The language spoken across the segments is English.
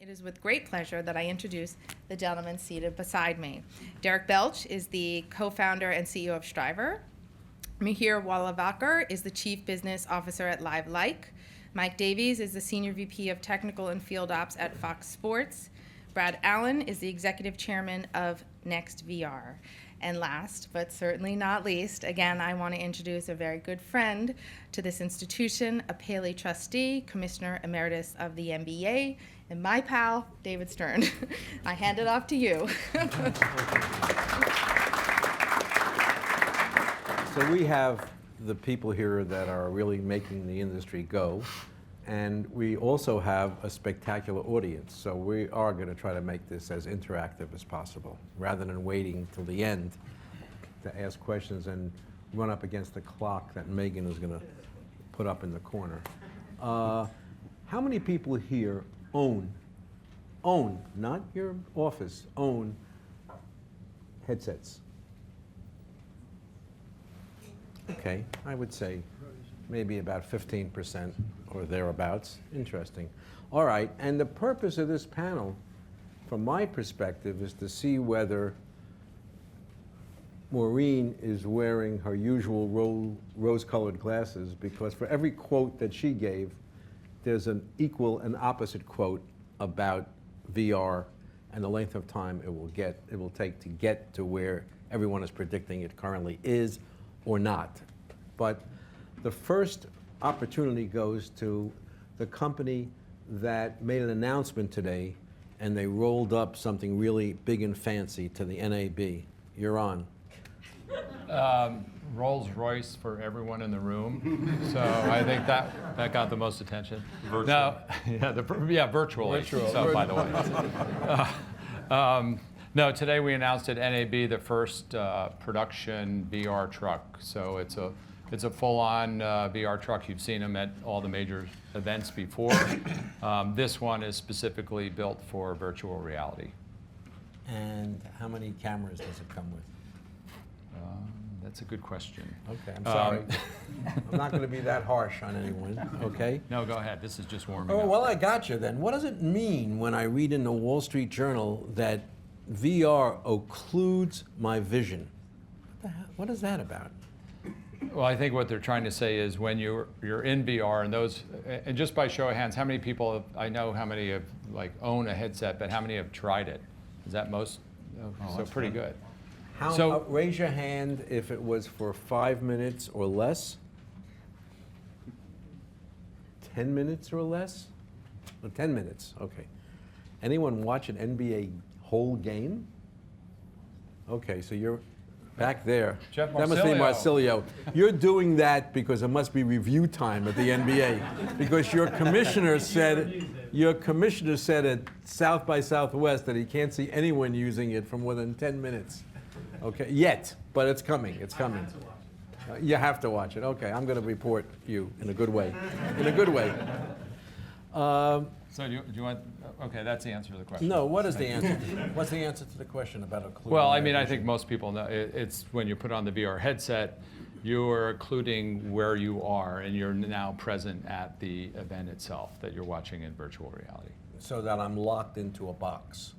It is with great pleasure that I introduce the gentleman seated beside me. Derek Belch is the co-founder and CEO of STRIVR. Miheer Walavalkar is the Chief Business Officer at LiveLike. Mike Davies is the Senior VP of Technical and Field Ops at Fox Sports. Brad Allen is the Executive Chairman of NextVR. And last, but certainly not least, again, I want to introduce a very good friend to this institution, a Paley trustee, Commissioner Emeritus of the NBA, and my pal, David Stern. I hand it off to you. So we have the people here that are really making the industry go, and we also have a spectacular audience. So we are going to try to make this as interactive as possible, rather than waiting till the end to ask questions and run up against the clock that Megan is going to put up in the corner. How many people here own, not your office, own headsets? Okay, I would say maybe about 15% or thereabouts. Interesting. All right, and the purpose of this panel, from my perspective, is to see whether Maureen is wearing her usual rose-colored glasses, because for every quote that she gave, there's an equal and opposite quote about VR and the length of time it will take to get to where everyone is predicting it currently is or not. But the first opportunity goes to the company that made an announcement today, and they rolled up something really big and fancy to the NAB. You're on. Rolls-Royce for everyone in the room. So I think that got the most attention. Virtual. No, virtually. So, by the way. No, today we announced at NAB the first production VR truck. So it's a full-on VR truck. You've seen them at all the major events before. This one is specifically built for virtual reality. And how many cameras does it come with? That's a good question. Okay, I'm sorry. I'm not going to be that harsh on anyone, okay? No, go ahead. This is just warming up. Oh, well, I got you then. What does it mean when I read in the Wall Street Journal that VR occludes my vision? What is that about? Well, I think what they're trying to say is when you're in VR and just by show of hands, how many people I know how many have own a headset, but how many have tried it? Is that most? Oh, so pretty good. Raise your hand if it was for 5 minutes or less. 10 minutes or less? Oh, 10 minutes, okay. Anyone watch an NBA whole game? Okay, so you're back there. Jeff That must be Marsilio. You're doing that because it must be review time at the NBA. Because your commissioner said at South by Southwest that he can't see anyone using it for more than 10 minutes. Okay, yet, but it's coming, it's coming. You have to watch it. Okay, I'm going to report you in a good way. In a good way. So do you want, okay, that's the answer to the question. No, what is the answer? What's the answer to the question about occluding? Well, I mean, I think most people know, it's when you put on the VR headset, you're occluding where you are, and you're now present at the event itself that you're watching in virtual reality. So that I'm locked into a box.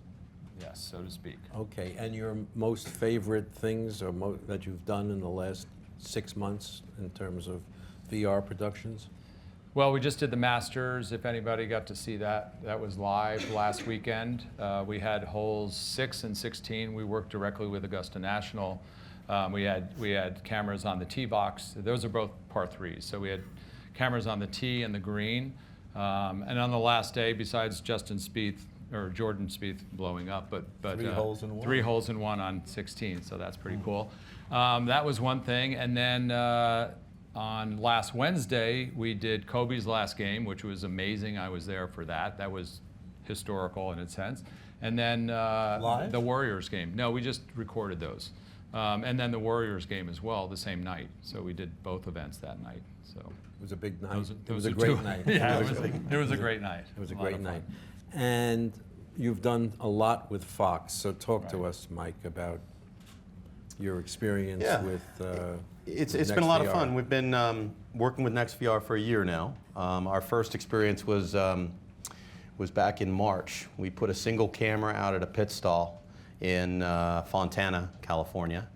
Yes, so to speak. Okay, and your most favorite things or that you've done in the last 6 months in terms of VR productions? Well, we just did the Masters, if anybody got to see that. That was live last weekend. We had holes 6 and 16. We worked directly with Augusta National. We had cameras on the tee box. Those are both par 3s. So we had cameras on the tee and the green. And on the last day, besides Jordan Spieth blowing up, but 3 holes in one. 3 holes in one on 16, so that's pretty cool. That was one thing, and then on last Wednesday we did Kobe's last game, which was amazing. I was there for that. That was historical in its sense. And then the Warriors game. No, we just recorded those. And then the Warriors game as well the same night. So we did both events that night. So it was a big night. It was a great night. Yeah, it was a great night. It was a great night. And you've done a lot with Fox, so talk to us, Mike, about your experience with It's been a lot of fun. We've been working with NextVR for a year now. Our first experience was was back in March. We put a single camera out at a pit stall in Fontana, California.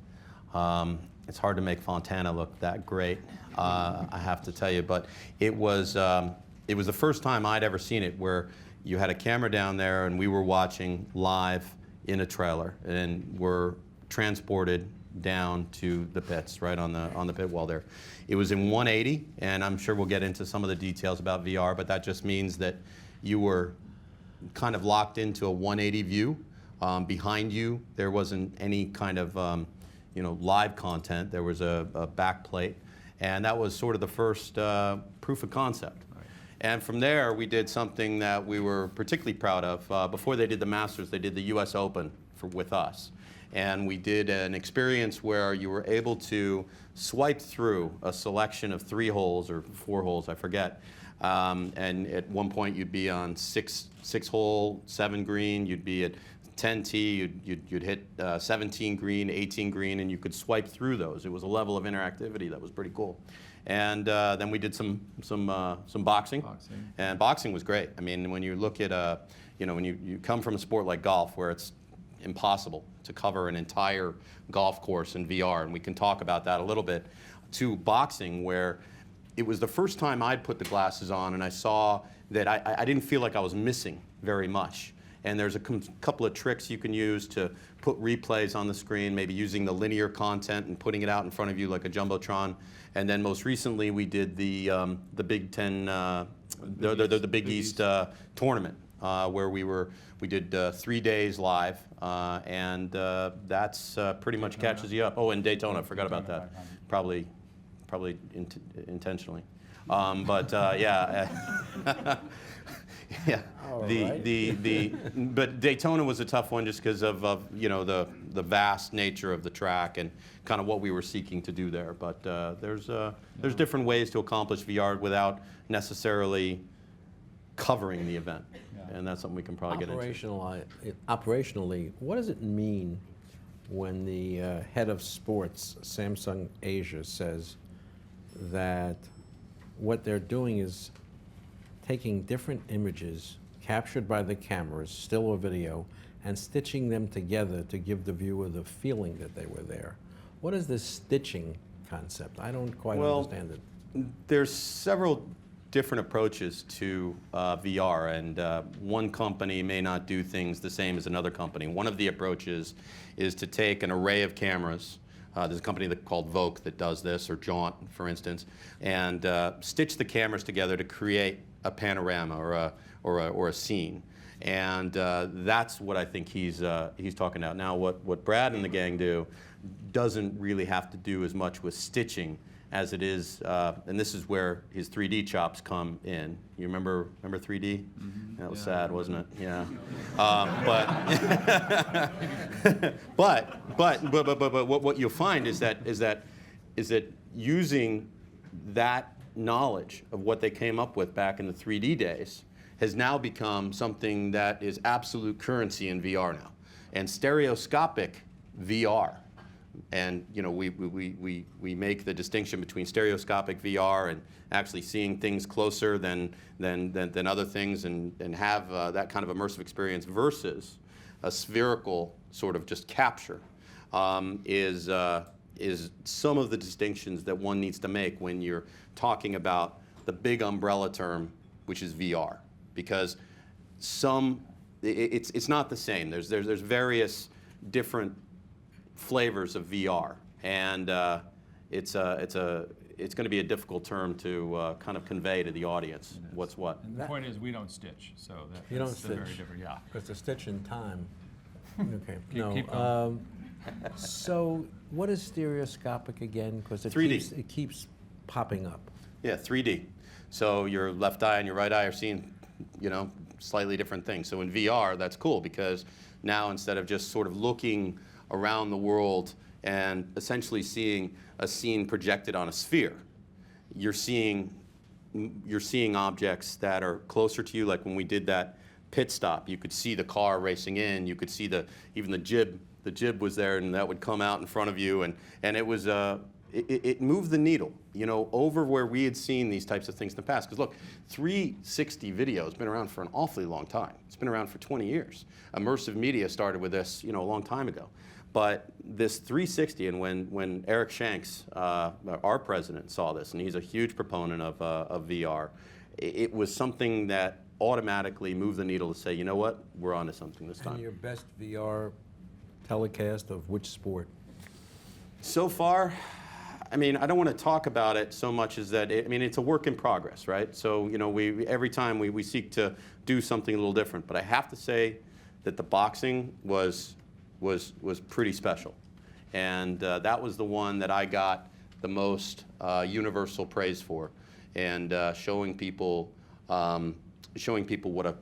It's hard to make Fontana look that great, I have to tell you, but it was the first time I'd ever seen it where you had a camera down there and we were watching live in a trailer and were transported down to the pits, right on the pit wall there. It was in 180, and I'm sure we'll get into some of the details about VR, but that just means that you were kind of locked into a 180 view. Behind you, there wasn't any kind of live content. There was a back plate, and that was sort of the first proof of concept. Right. And from there, we did something that we were particularly proud of. Before they did the Masters, they did the US Open with us. And we did an experience where you were able to swipe through a selection of 3 holes or 4 holes, I forget. And at one point you'd be on 6 hole, 7 green, you'd be at 10 tee, you'd hit 17 green, 18 green, and you could swipe through those. It was a level of interactivity that was pretty cool. And then we did some boxing, and boxing was great. I mean, when you look at when you come from a sport like golf where it's impossible to cover an entire golf course in VR, and we can talk about that a little bit, to boxing where it was the first time I'd put the glasses on and I saw that I didn't feel like I was missing very much. And there's a couple of tricks you can use to put replays on the screen, maybe using the linear content and putting it out in front of you like a Jumbotron. And then most recently we did the Big Ten, the Big East tournament where we did 3 days live, and that's pretty much catches you up. Oh, and Daytona, I forgot about that. Probably intentionally. Yeah. Yeah. But Daytona was a tough one just because of the vast nature of the track and kind of what we were seeking to do there. But there's different ways to accomplish VR without necessarily covering the event. And that's something we can probably get into. Operationally, what does it mean when the head of sports, Samsung Asia, says that what they're doing is taking different images captured by the cameras, still or video, and stitching them together to give the viewer the feeling that they were there? What is this stitching concept? I don't quite understand it. There's several different approaches to VR, and one company may not do things the same as another company. One of the approaches is to take an array of cameras. There's a company called Voke that does this, or Jaunt, for instance, and stitch the cameras together to create a panorama or a scene. And that's what I think he's talking about. Now, what Brad and the gang do doesn't really have to do as much with stitching as it is, and this is where his 3D chops come in. You remember 3D? Mm-hmm. That was sad, wasn't it? Yeah. But what you'll find is that using that knowledge of what they came up with back in the 3D days has now become something that is absolute currency in VR now, and stereoscopic VR. And we make the distinction between stereoscopic VR and actually seeing things closer than other things, and have that kind of immersive experience versus a spherical sort of just capture is some of the distinctions that one needs to make when you're talking about the big umbrella term, which is VR, because it's not the same. There's various different flavors of VR, and it's going to be a difficult term to kind of convey to the audience what's what. And the point is, we don't stitch, so you don't that's stitch. Very different. Yeah. Because the stitch in time. Okay. Keep going. So what is stereoscopic again? Because it keeps popping up. Yeah, 3D. So your left eye and your right eye are seeing, slightly different things. So in VR, that's cool because now instead of just sort of looking around the world and essentially seeing a scene projected on a sphere, you're seeing objects that are closer to you. Like when we did that pit stop, you could see the car racing in. You could see even the jib. The jib was there, and that would come out in front of you, and it was it moved the needle, over where we had seen these types of things in the past. Because look, 360 video has been around for an awfully long time. It's been around for 20 years. Immersive media started with this, a long time ago. But this 360, and when Eric Shanks, our president, saw this, and he's a huge proponent of VR, it was something that automatically moved the needle to say, you know what, we're onto something this time. And your best VR telecast of which sport? So far, I don't want to talk about it so much as that, it's a work in progress, right? So, every time we seek to do something a little different. But I have to say that the boxing was pretty special. And that was the one that I got the most universal praise for. And showing people what a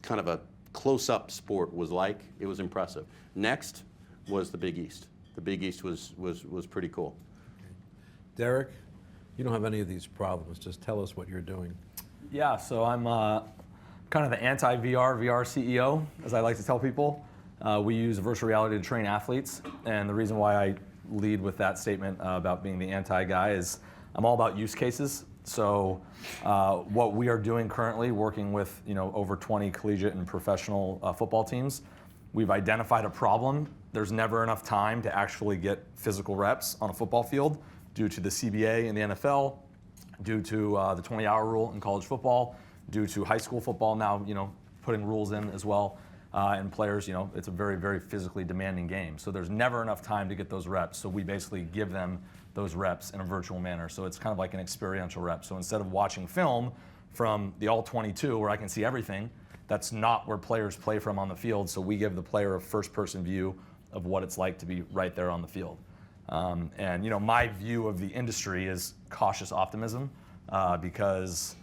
kind of a close-up sport was like. It was impressive. Next was the Big East. The Big East was pretty cool. Derek, you don't have any of these problems. Just tell us what you're doing. Yeah, so I'm kind of the anti-VR, VR CEO, as I like to tell people. We use virtual reality to train athletes, and the reason why I lead with that statement about being the anti-guy is I'm all about use cases. So what we are doing currently, working with over 20 collegiate and professional football teams, we've identified a problem. There's never enough time to actually get physical reps on a football field due to the CBA in the NFL, due to the 20-hour rule in college football, due to high school football now, putting rules in as well. And players, it's a very, very physically demanding game. So there's never enough time to get those reps. So we basically give them those reps in a virtual manner. So it's kind of like an experiential rep. So instead of watching film from the all-22 where I can see everything, that's not where players play from on the field. So we give the player a first-person view of what it's like to be right there on the field. And my view of the industry is cautious optimism because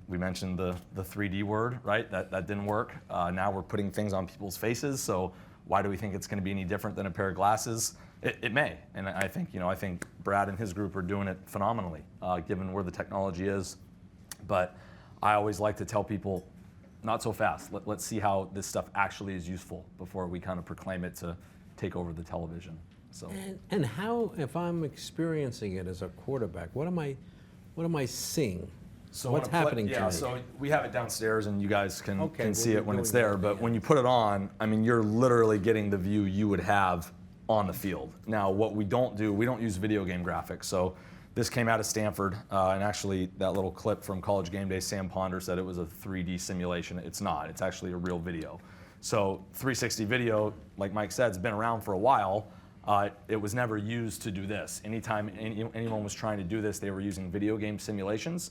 we mentioned the 3D word, right? That didn't work. Now we're putting things on people's faces. So why do we think it's going to be any different than a pair of glasses? It may, and I think Brad and his group are doing it phenomenally, given where the technology is. But I always like to tell people, not so fast. Let's see how this stuff actually is useful before we kind of proclaim it to take over the television. So. And how, if I'm experiencing it as a quarterback, what am I seeing? So what's happening to me? So we have it downstairs, and you guys can we'll see it be when it's doing there. that, But yeah. when you put it on, you're literally getting the view you would have on the field. Now, what we don't use video game graphics. So this came out of Stanford, and actually that little clip from College Game Day, Sam Ponder said it was a 3D simulation. It's not. It's actually a real video. So 360 video, like Mike said, has been around for a while. It was never used to do this. Anytime anyone was trying to do this, they were using video game simulations.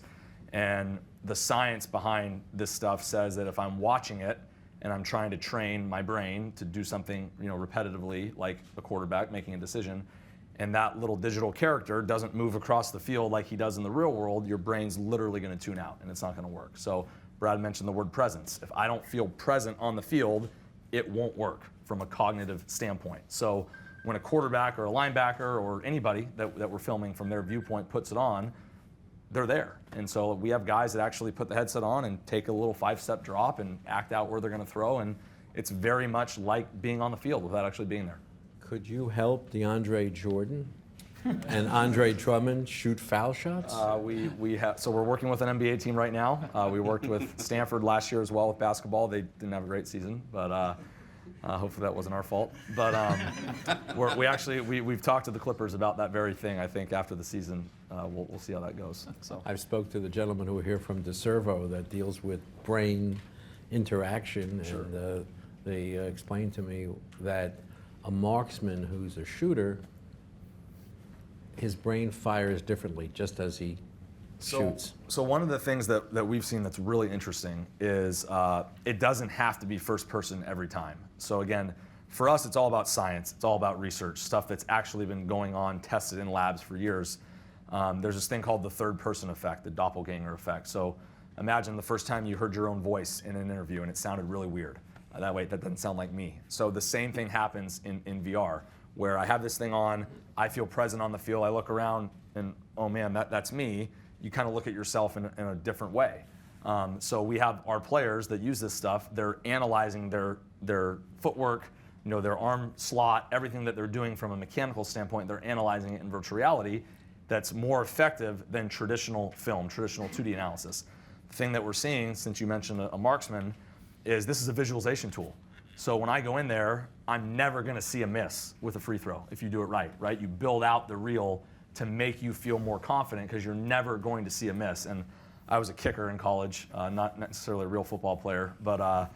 And the science behind this stuff says that if I'm watching it and I'm trying to train my brain to do something, repetitively, like a quarterback making a decision, and that little digital character doesn't move across the field like he does in the real world, your brain's literally going to tune out, and it's not going to work. So Brad mentioned the word presence. If I don't feel present on the field, it won't work from a cognitive standpoint. So when a quarterback or a linebacker or anybody that we're filming from their viewpoint puts it on, they're there. And so we have guys that actually put the headset on and take a little 5-step drop and act out where they're going to throw, and it's very much like being on the field without actually being there. Could you help DeAndre Jordan and Andre Drummond shoot foul shots? So we're working with an NBA team right now. We worked with Stanford last year as well with basketball. They didn't have a great season, but hopefully that wasn't our fault. But we've talked to the Clippers about that very thing. I think after the season, we'll see how that goes. So I've spoke to the gentleman who were here from DeServo that deals with brain interaction, Sure. and they explained to me that a marksman who's a shooter, his brain fires differently just as he shoots. So one of the things that we've seen that's really interesting is it doesn't have to be first person every time. So again, for us, it's all about science. It's all about research, stuff that's actually been going on, tested in labs for years. There's this thing called the third person effect, the doppelganger effect. So imagine the first time you heard your own voice in an interview and it sounded really weird. That doesn't sound like me. So the same thing happens in VR, where I have this thing on, I feel present on the field, I look around and, oh man, that's me. You kind of look at yourself in a different way. So we have our players that use this stuff, they're analyzing their footwork, their arm slot, everything that they're doing from a mechanical standpoint, they're analyzing it in virtual reality that's more effective than traditional film, traditional 2D analysis. The thing that we're seeing, since you mentioned a marksman, is this is a visualization tool. So when I go in there, I'm never going to see a miss with a free throw if you do it right? You build out the reel to make you feel more confident because you're never going to see a miss. And I was a kicker in college, not necessarily a real football player, but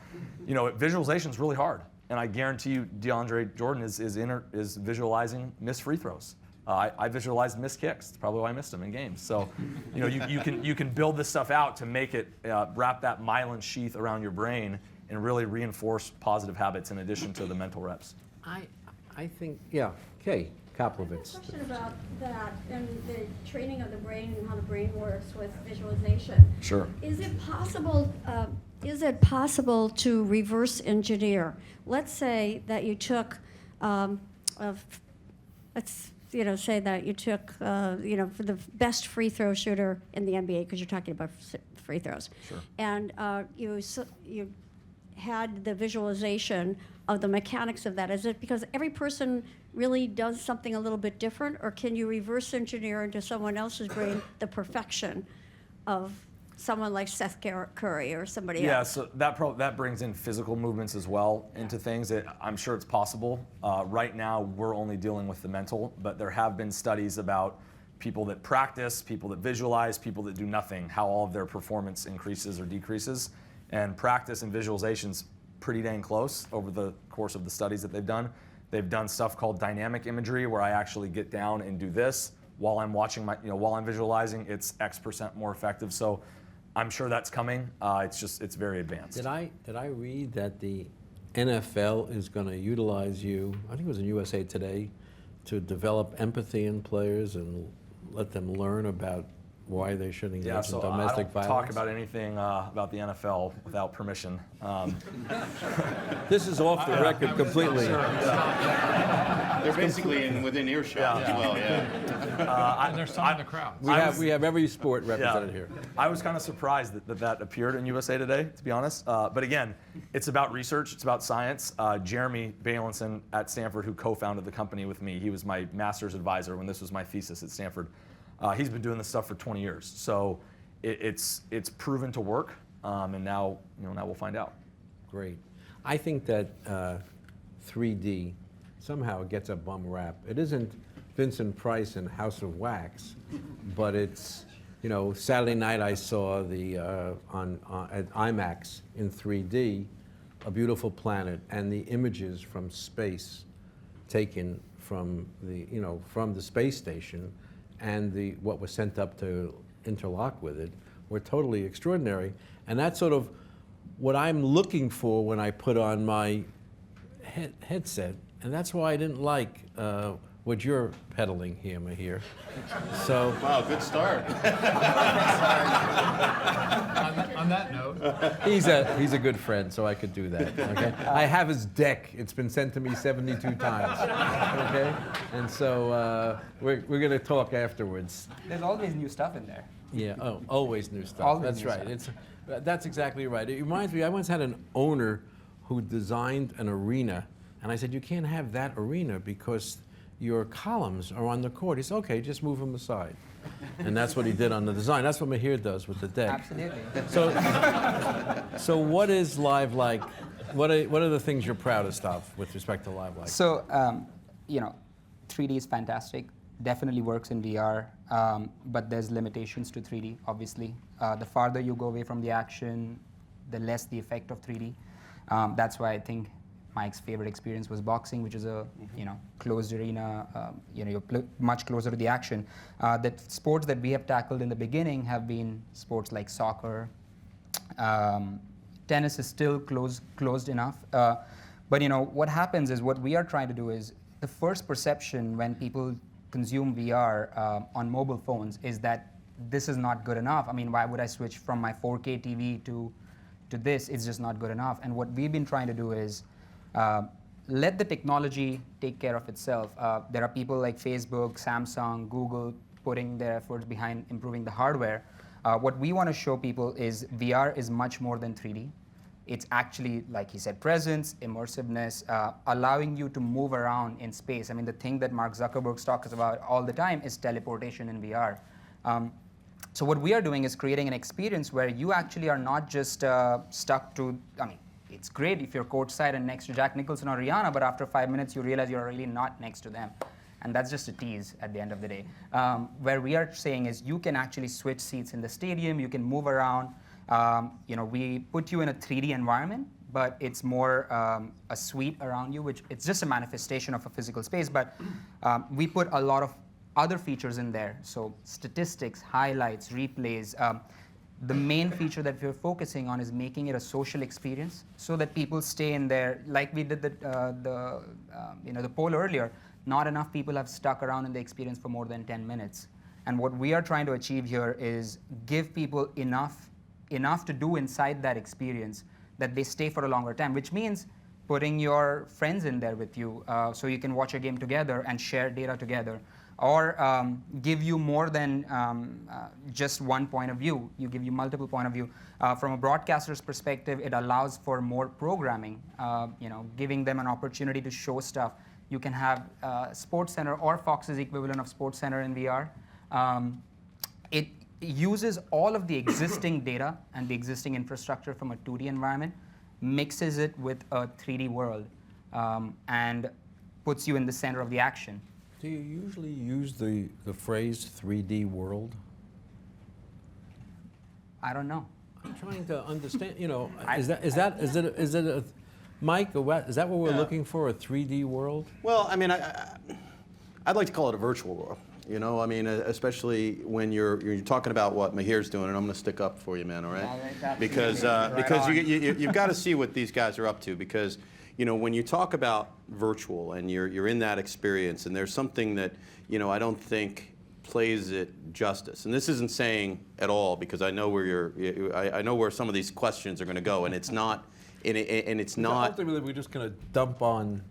visualization is really hard. And I guarantee you, DeAndre Jordan is visualizing missed free throws. I visualized missed kicks. That's probably why I missed them in games. So, you can build this stuff out to make it wrap that myelin sheath around your brain and really reinforce positive habits in addition to the mental reps. I think, yeah, Kay Koplovitz. I have a question about that and the training of the brain and how the brain works with visualization. Sure. Is it possible to reverse engineer? Let's say that you took, say that you took, for the best free throw shooter in the NBA, because you're talking about free throws. Sure. And you had the visualization of the mechanics of that. Is it because every person really does something a little bit different, or can you reverse engineer into someone else's brain the perfection of someone like Seth Curry or somebody else? Yeah, so that brings in physical movements as well into things. I'm sure it's possible. Right now, we're only dealing with the mental, but there have been studies about people that practice, people that visualize, people that do nothing, how all of their performance increases or decreases. And practice and visualization's pretty dang close over the course of the studies that they've done. They've done stuff called dynamic imagery, where I actually get down and do this while I'm watching while I'm visualizing. It's X% more effective. So I'm sure that's coming. It's very advanced. Did I read that the NFL is going to utilize you, I think it was in USA Today, to develop empathy in players and let them learn about why they should engage in domestic I don't violence? talk about anything about the NFL without permission. This is off the record completely. They're basically within earshot as well, yeah. And there's some in the crowd. We have every sport represented here. I was kind of surprised that appeared in USA Today, to be honest. But again, it's about research, it's about science. Jeremy Bailenson at Stanford, who co-founded the company with me, he was my master's advisor when this was my thesis at Stanford. He's been doing this stuff for 20 years, so it's proven to work, and now we'll find out. Great. I think that 3D somehow gets a bum rap. It isn't Vincent Price and House of Wax, but it's Saturday night I saw the at IMAX in 3D, A Beautiful Planet, and the images from space taken from the space station and what was sent up to interlock with it were totally extraordinary. And that's sort of what I'm looking for when I put on my headset. And that's why I didn't like what you're peddling here, Miheer. So, Wow, good start. On that note, he's a good friend, so I could do that. Okay, I have his deck. It's been sent to me 72 times. Okay, and so we're going to talk afterwards. There's always new stuff in there. Yeah. Oh, always new stuff. Always That's new right. stuff. That's exactly right. It reminds me. I once had an owner who designed an arena, and I said, "You can't have that arena because your columns are on the court." He said, "Okay, just move them aside." And that's what he did on the design. That's what Miheer does with the deck. Absolutely. So what is LiveLike? What are the things you're proudest of with respect to LiveLike? So, 3D is fantastic. Definitely works in VR, but there's limitations to 3D, obviously. The farther you go away from the action, the less the effect of 3D. That's why I think Mike's favorite experience was boxing, which is a closed arena. You're much closer to the action. The sports that we have tackled in the beginning have been sports like soccer. Tennis is still closed enough. But what happens is what we are trying to do is the first perception when people consume VR on mobile phones is that this is not good enough. I mean, why would I switch from my 4K TV to this? It's just not good enough. And what we've been trying to do is let the technology take care of itself. There are people like Facebook, Samsung, Google putting their efforts behind improving the hardware. What we want to show people is VR is much more than 3D. It's actually, like he said, presence, immersiveness, allowing you to move around in space. I mean, the thing that Mark Zuckerberg talks about all the time is teleportation in VR. So what we are doing is creating an experience where you actually are not just stuck to, I mean, it's great if you're courtside and next to Jack Nicholson or Rihanna, but after 5 minutes you realize you're really not next to them. And that's just a tease at the end of the day. Where we are saying is you can actually switch seats in the stadium, you can move around. We put you in a 3D environment, but it's more a suite around you, which it's just a manifestation of a physical space, but we put a lot of other features in there. So statistics, highlights, replays. The main feature that we're focusing on is making it a social experience so that people stay in there, like we did the poll earlier. Not enough people have stuck around in the experience for more than 10 minutes. And what we are trying to achieve here is give people enough to do inside that experience that they stay for a longer time, which means putting your friends in there with you so you can watch a game together and share data together, or give you more than just one point of view. You give you multiple point of view. From a broadcaster's perspective, it allows for more programming, giving them an opportunity to show stuff. You can have SportsCenter or Fox's equivalent of SportsCenter in VR. It uses all of the existing data and the existing infrastructure from a 2D environment, mixes it with a 3D world, and puts you in the center of the action. Do you usually use the phrase 3D world? I don't know. I'm trying to understand, is it a Mike, is that what we're looking for, a 3D world? Well, I mean, I'd like to call it a virtual world. Especially when you're talking about what Miheer's doing, and I'm going to stick up for you, man. All right? Because you've got to see what these guys are up to. Because when you talk about virtual and you're in that experience, and there's something that I don't think plays it justice. And this isn't saying at all, because I know where some of these questions are going to go, and it's not. And it's not. Ultimately, we're just going to dump on.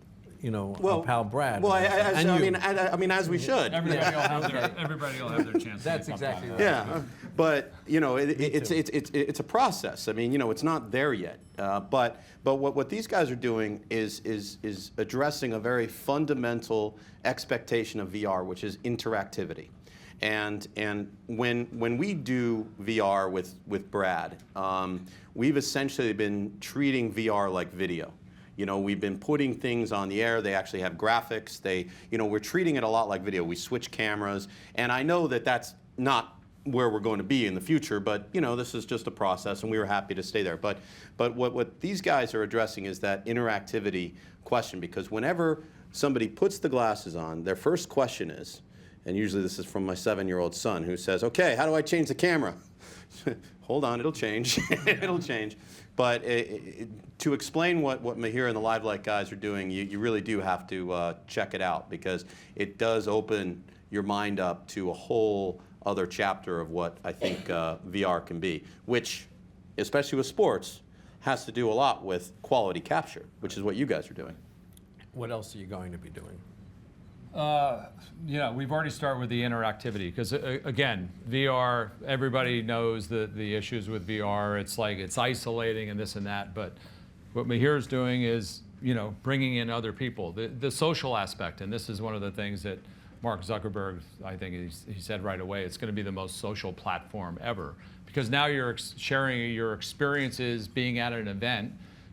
Our pal Brad. Well, as we should. Everybody will have their chance. That's exactly right. Yeah, but it's a process. I mean, it's not there yet. But what these guys are doing is addressing a very fundamental expectation of VR, which is interactivity. And when we do VR with Brad, we've essentially been treating VR like video. We've been putting things on the air. They actually have graphics. We're treating it a lot like video. We switch cameras, and I know that that's not where we're going to be in the future, but this is just a process, and we were happy to stay there. But what these guys are addressing is that interactivity question, because whenever somebody puts the glasses on, their first question is, and usually this is from my 7-year-old son, who says, "Okay, how do I change the camera?" Hold on, it'll change. It'll change. But to explain what Miheer and the LiveLike guys are doing, you really do have to check it out, because it does open your mind up to a whole other chapter of what I think VR can be, which, especially with sports, has to do a lot with quality capture, which is what you guys are doing. What else are you going to be doing? We've already started with the interactivity, because again, VR, everybody knows the issues with VR. It's like it's isolating and this and that, but what Miheer's doing is, bringing in other people, the social aspect, and this is one of the things that Mark Zuckerberg, I think he said right away, it's going to be the most social platform ever, because now you're sharing your experiences being at an event.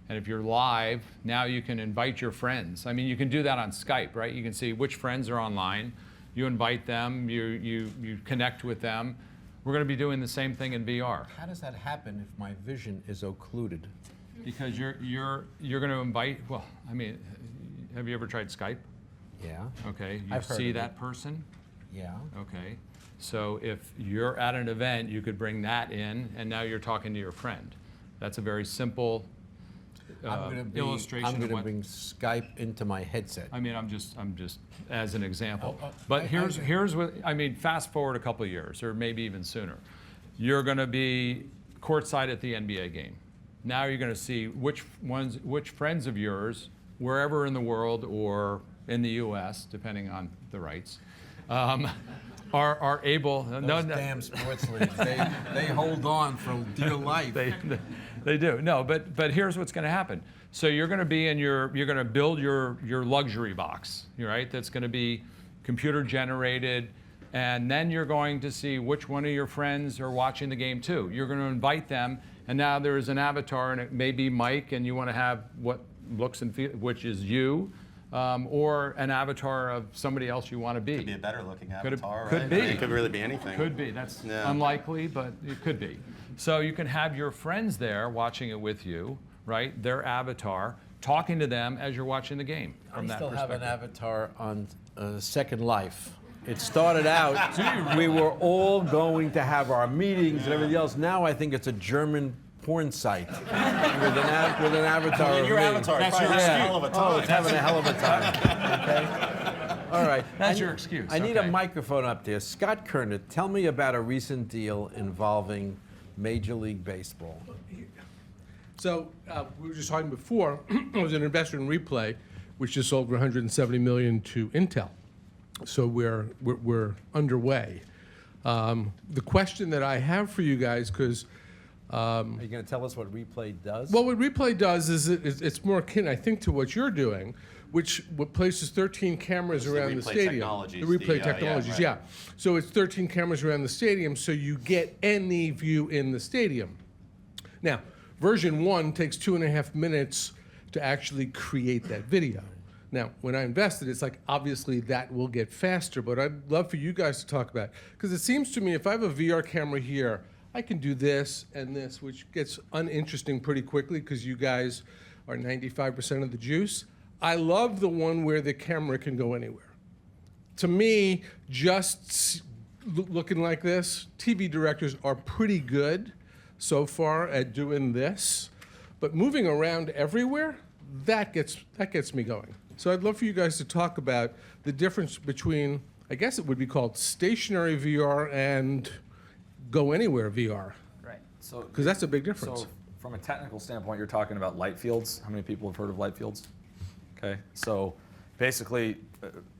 And if you're live, now you can invite your friends. I mean, you can do that on Skype, right? You can see which friends are online. You invite them, you connect with them. We're going to be doing the same thing in VR. How does that happen if my vision is occluded? Because you're going to invite, well, I mean, have you ever tried Skype? Yeah. Okay, I've heard see of that it. person? Yeah. Okay. So if you're at an event, you could bring that in, and now you're talking to your friend. That's a very simple illustration. I'm going to what, bring Skype into my headset. I mean, I'm just as an example. But here's what I mean. Fast forward a couple of years, or maybe even sooner. You're going to be courtside at the NBA game. Now you're going to see which friends of yours, wherever in the world or in the U.S., depending on the rights, are able. Those damn sports leagues, they hold on for dear life. They do. No, but here's what's going to happen. So you're going to be in you're going to build your luxury box, right? That's going to be computer generated, and then you're going to see which one of your friends are watching the game too. You're going to invite them, and now there is an avatar, and it may be Mike, and you want to have what looks and feel, which is you, or an avatar of somebody else you want to be. Could be a better looking Could avatar, right? could be. I mean, it could really be anything. Could be. That's Yeah. unlikely, but it could be. So you can have your friends there watching it with you, right? Their avatar, talking to them as you're watching the game from I that still have perspective. an avatar on Second Life. It started out, we were all going to have our meetings and everything else. Now I think it's a German porn site with an avatar of Your me. avatar. That's Probably your having a hell of a time. Oh, it's having a hell of a time. Okay. All right. That's your excuse, I need a okay. microphone up there. Scott Kerner, tell me about a recent deal involving Major League Baseball. So we were just talking before. I was an investor in Replay, which just sold for $170 million to Intel. So we're underway. The question that I have for you guys, because Are you going to tell us what Replay does? well, what Replay does is it's more akin, I think, to what you're doing, which places 13 cameras It's the around the Replay stadium. technologies, The Replay yeah, technologies, right. yeah. So it's 13 cameras around the stadium, so you get any view in the stadium. Now, version 1 takes 2.5 minutes to actually create that video. Now, when I invested, it's like, obviously that will get faster, but I'd love for you guys to talk about, because it seems to me if I have a VR camera here, I can do this and this, which gets uninteresting pretty quickly because you guys are 95% of the juice. I love the one where the camera can go anywhere. To me, just looking like this, TV directors are pretty good so far at doing this, but moving around everywhere, that gets me going. So I'd love for you guys to talk about the difference between, I guess it would be called stationary VR and go anywhere VR, Right. So, because that's a big difference. So from a technical standpoint, you're talking about light fields. How many people have heard of light fields? Okay, so basically,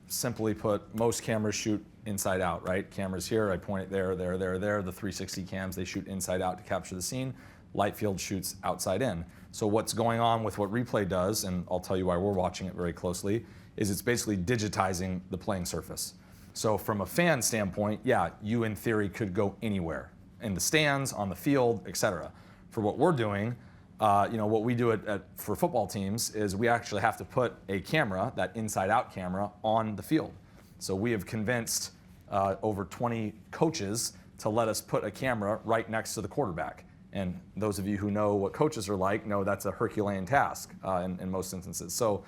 simply put, most cameras shoot inside out, right? Cameras here, I point it there. The 360 cams, they shoot inside out to capture the scene. Light field shoots outside in. So what's going on with what Replay does, and I'll tell you why we're watching it very closely, is it's basically digitizing the playing surface. So from a fan standpoint, yeah, you in theory could go anywhere, in the stands, on the field, etc. For what we're doing, what we do for football teams is we actually have to put a camera, that inside-out camera, on the field. So we have convinced over 20 coaches to let us put a camera right next to the quarterback. And those of you who know what coaches are like know that's a Herculean task in most instances. So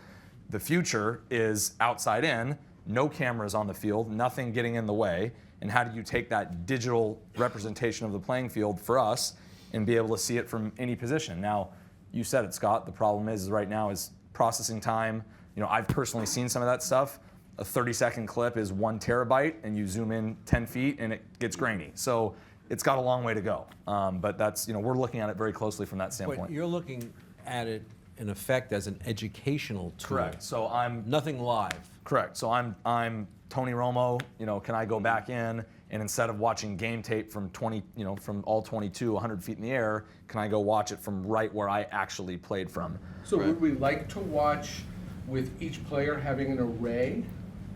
the future is outside in, no cameras on the field, nothing getting in the way. And how do you take that digital representation of the playing field for us and be able to see it from any position? Now, you said it, Scott. The problem is right now is processing time. I've personally seen some of that stuff. A 30-second clip is 1 terabyte, and you zoom in 10 feet, and it gets grainy. So it's got a long way to go. But that's, we're looking at it very closely from that standpoint. But you're looking at it, in effect, as an educational tool. Correct. So I'm Nothing live. correct. So I'm Tony Romo. Can I go back in and instead of watching game tape from from all 22, 100 feet in the air, can I go watch it from right where I actually played from? So would we like to watch with each player having an array,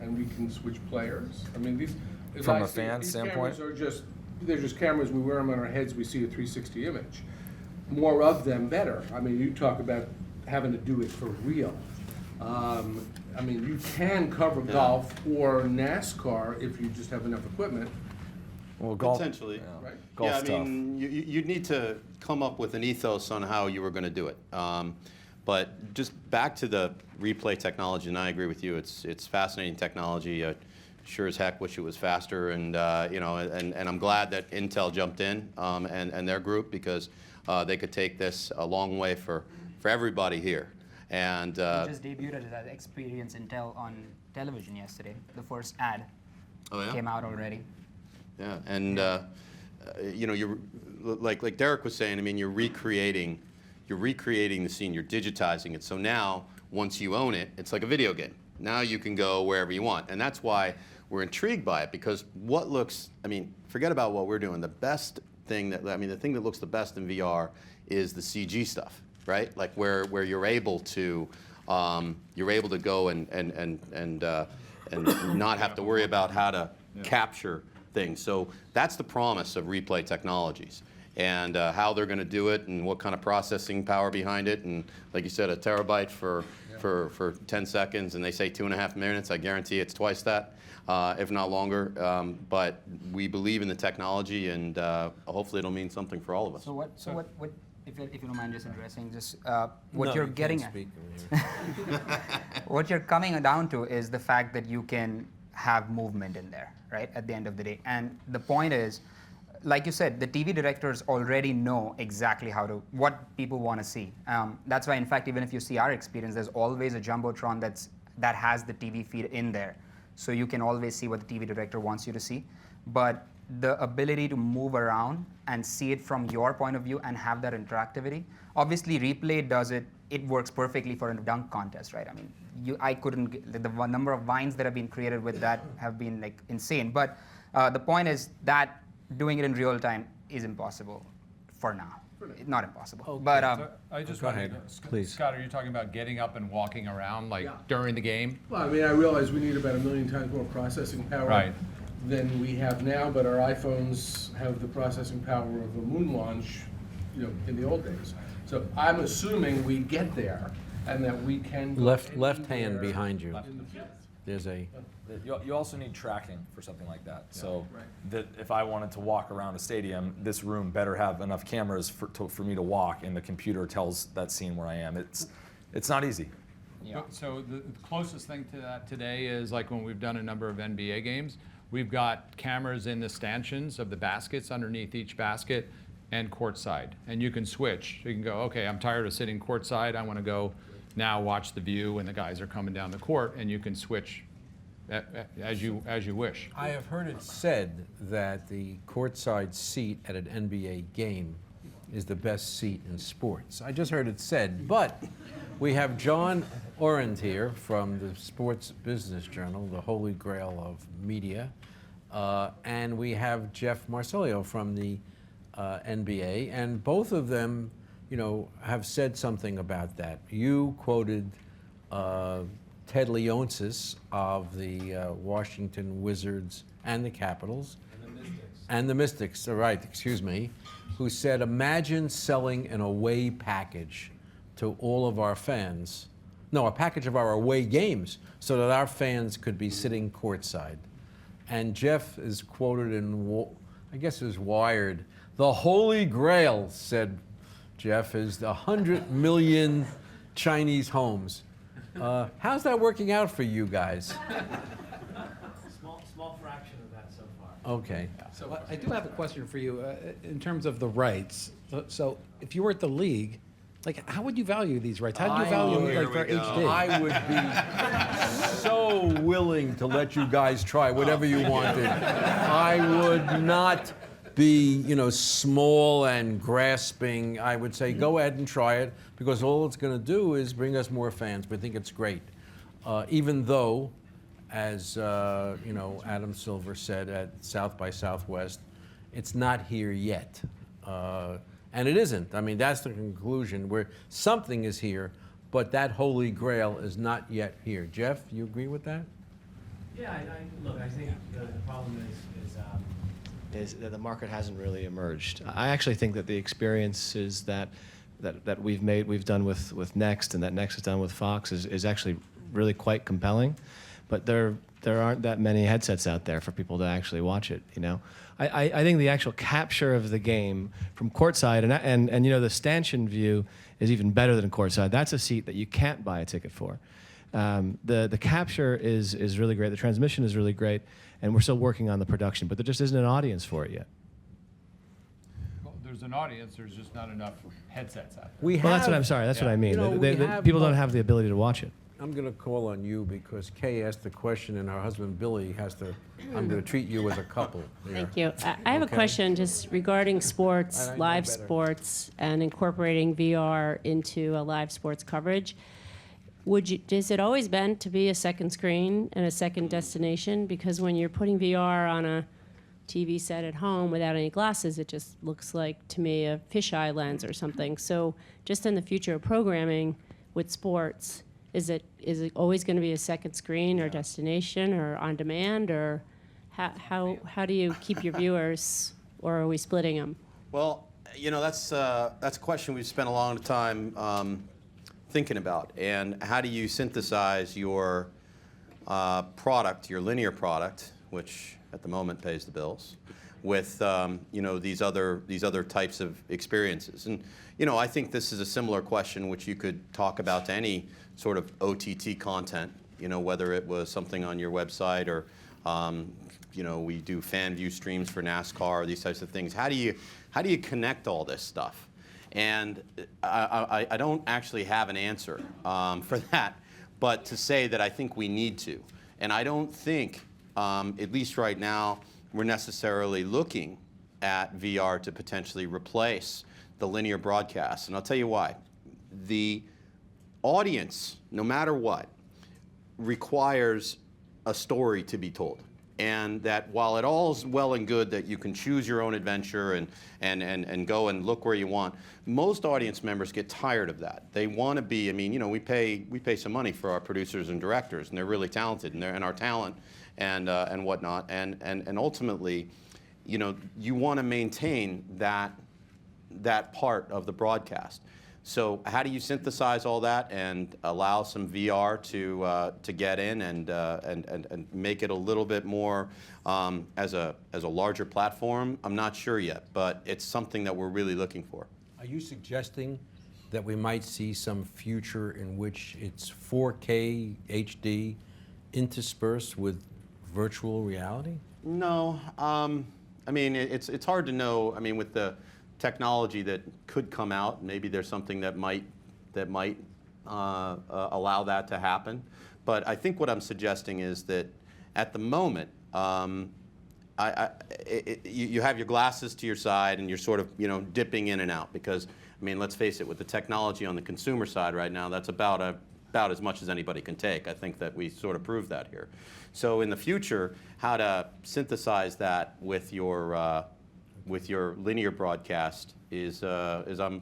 and we can switch players? I mean, these as From I a see it, fan these standpoint? cameras they're just cameras. We wear them on our heads. We see a 360 image. More of them, better. I mean, you talk about having to do it for real. I mean, you can cover golf or NASCAR if you just have enough equipment. Well, golf. Potentially. Right. Golf's Yeah, I mean, you'd need to come up with an ethos on how you were going to do it. But just back to the Replay technology, and I agree with you. It's fascinating technology. Sure as heck wish it was faster, and and I'm glad that Intel jumped in and their group, because they could take this a long way for everybody here. And We just debuted it as Experience Intel on television yesterday. The first ad came out already. Yeah, and you're like Derek was saying. I mean, you're recreating the scene. You're digitizing it. So now, once you own it, it's like a video game. Now you can go wherever you want, and that's why we're intrigued by it. Because forget about what we're doing. The best thing that, I mean, the thing that looks the best in VR is the CG stuff, right? Like where you're able to go and not have to worry about how to capture things. So that's the promise of replay technologies, and how they're going to do it, and what kind of processing power behind it. And like you said, a terabyte for 10 seconds, and they say 2.5 minutes. I guarantee it's twice that, if not longer. But we believe in the technology, and hopefully it'll mean something for all of us. So what if you don't mind just addressing just what you're getting at. What you're coming down to is the fact that you can have movement in there, right, at the end of the day. And the point is, like you said, the TV directors already know exactly what people want to see. That's why, in fact, even if you see our experience, there's always a Jumbotron that has the TV feed in there. So you can always see what the TV director wants you to see. But the ability to move around and see it from your point of view and have that interactivity, obviously Replay does it. It works perfectly for a dunk contest, right? I mean, the number of vines that have been created with that have been like insane. But the point is that doing it in real time is impossible for now. Not impossible. Okay. But I just Go want ahead, to, please. Scott, are you talking about getting up and walking around like during the game? Well, I mean, I realize we need about 1 million times more processing power Right. than we have now, but our iPhones have the processing power of a moon launch, in the old days. So I'm assuming we get there, and that we can go Left anywhere hand behind you. in the field. There's a, You also need tracking for something like that. So that if I wanted to walk around a stadium, this room better have enough cameras for me to walk, and the computer tells that scene where I am. It's not easy. yeah. So the closest thing to that today is like when we've done a number of NBA games, we've got cameras in the stanchions of the baskets underneath each basket and courtside. And you can switch. You can go, okay, I'm tired of sitting courtside. I want to go now watch the view when the guys are coming down the court, and you can switch as you wish. I have heard it said that the courtside seat at an NBA game is the best seat in sports. I just heard it said, but we have John Orend here from the Sports Business Journal, the holy grail of media, and we have Jeff Marcilio from the NBA, and both of them, have said something about that. You quoted Ted Leonsis of the Washington Wizards and the Capitals. And the Mystics, right, excuse me, who said, imagine selling an away package to all of our fans. No, a package of our away games so that our fans could be sitting courtside. And Jeff is quoted in, I guess it was Wired, the Holy Grail, said Jeff, is the 100 million Chinese homes. How's that working out for you guys? Small fraction of that so far. Okay. So I do have a question for you in terms of the rights. So if you were at the league, like how would you value these rights? How do you value like for HD? I would be so willing to let you guys try whatever you wanted. I would not be, small and grasping. I would say go ahead and try it, because all it's going to do is bring us more fans. But I think it's great, even though, as Adam Silver said at South by Southwest, it's not here yet, and it isn't. I mean, that's the conclusion. Where something is here, but that holy grail is not yet here. Jeff, you agree with that? Yeah, look, I think the problem is that the market hasn't really emerged. I actually think that the experiences that we've done with Next and that Next has done with Fox is actually really quite compelling, but there aren't that many headsets out there for people to actually watch it. I think the actual capture of the game from courtside and the stanchion view is even better than courtside. That's a seat that you can't buy a ticket for. The capture is really great. The transmission is really great, and we're still working on the production, but there just isn't an audience for it yet. Well, there's an audience, there's just not enough headsets out there. We have. Well, that's what I'm sorry. That's what I mean. People don't have the ability to watch it. I'm going to call on you because Kay asked the question, and her husband Billy has to. I'm going to treat you as a couple. Here. Thank you. I have a question just regarding sports, I know live better. sports, and incorporating VR into a live sports coverage. Is it always meant to be a second screen and a second destination? Because when you're putting VR on a TV set at home without any glasses, it just looks like, to me, a fisheye lens or something. So just in the future of programming with sports, is it always going to be a second screen or destination or on demand, or how do you keep your viewers, or are we splitting them? Well, you know, that's a question we've spent a long time thinking about. And how do you synthesize your product, your linear product, which at the moment pays the bills, with you know, these other types of experiences? And you know, I think this is a similar question which you could talk about to any sort of OTT content. You know, whether it was something on your website or you know, we do fan view streams for NASCAR, these types of things. How do you connect all this stuff? And I don't actually have an answer for that, but to say that I think we need to. And I don't think, at least right now, we're necessarily looking at VR to potentially replace the linear broadcast. And I'll tell you why. The audience, no matter what, requires a story to be told. And that while it all's well and good that you can choose your own adventure and go and look where you want, most audience members get tired of that. They want to be, I mean, you know, we pay some money for our producers and directors, and they're really talented, and our talent and whatnot. And ultimately, you know, you want to maintain that part of the broadcast. So how do you synthesize all that and allow some VR to get in and make it a little bit more as a larger platform? I'm not sure yet, but it's something that we're really looking for. Are you suggesting that we might see some future in which it's 4K HD interspersed with virtual reality? No, I mean, it's hard to know. I mean, with the technology that could come out, maybe there's something that might allow that to happen. But I think what I'm suggesting is that at the moment, you have your glasses to your side and you're sort of, you know, dipping in and out, because I mean, let's face it, with the technology on the consumer side right now, that's about as much as anybody can take. I think that we sort of proved that here. So in the future, how to synthesize that with your linear broadcast is I'm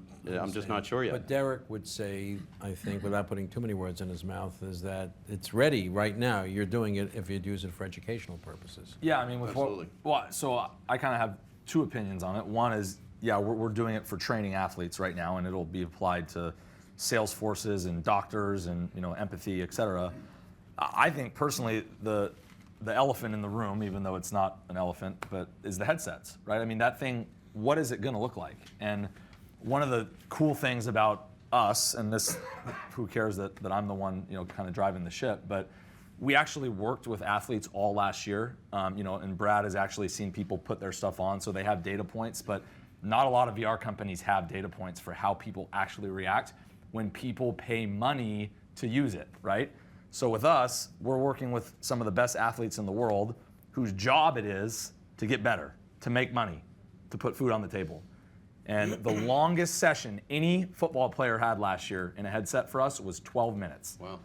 just not sure yet. But Derek would say, I think, without putting too many words in his mouth, is that it's ready right now. You're doing it if you'd use it for educational purposes. Yeah, I mean, with Absolutely. so I kind of have two opinions on it. One is, yeah, we're doing it for training athletes right now, and it'll be applied to sales forces and doctors and, you know, empathy, et cetera. I think personally the elephant in the room, even though it's not an elephant, but is the headsets, right? I mean, that thing, what is it going to look like? And one of the cool things about us, and this, who cares that I'm the one, you know, kind of driving the ship, but we actually worked with athletes all last year, you know, and Brad has actually seen people put their stuff on, so they have data points, but not a lot of VR companies have data points for how people actually react when people pay money to use it, right? So with us, we're working with some of the best athletes in the world whose job it is to get better, to make money, to put food on the table. And the longest session any football player had last year in a headset for us was 12 minutes. Wow.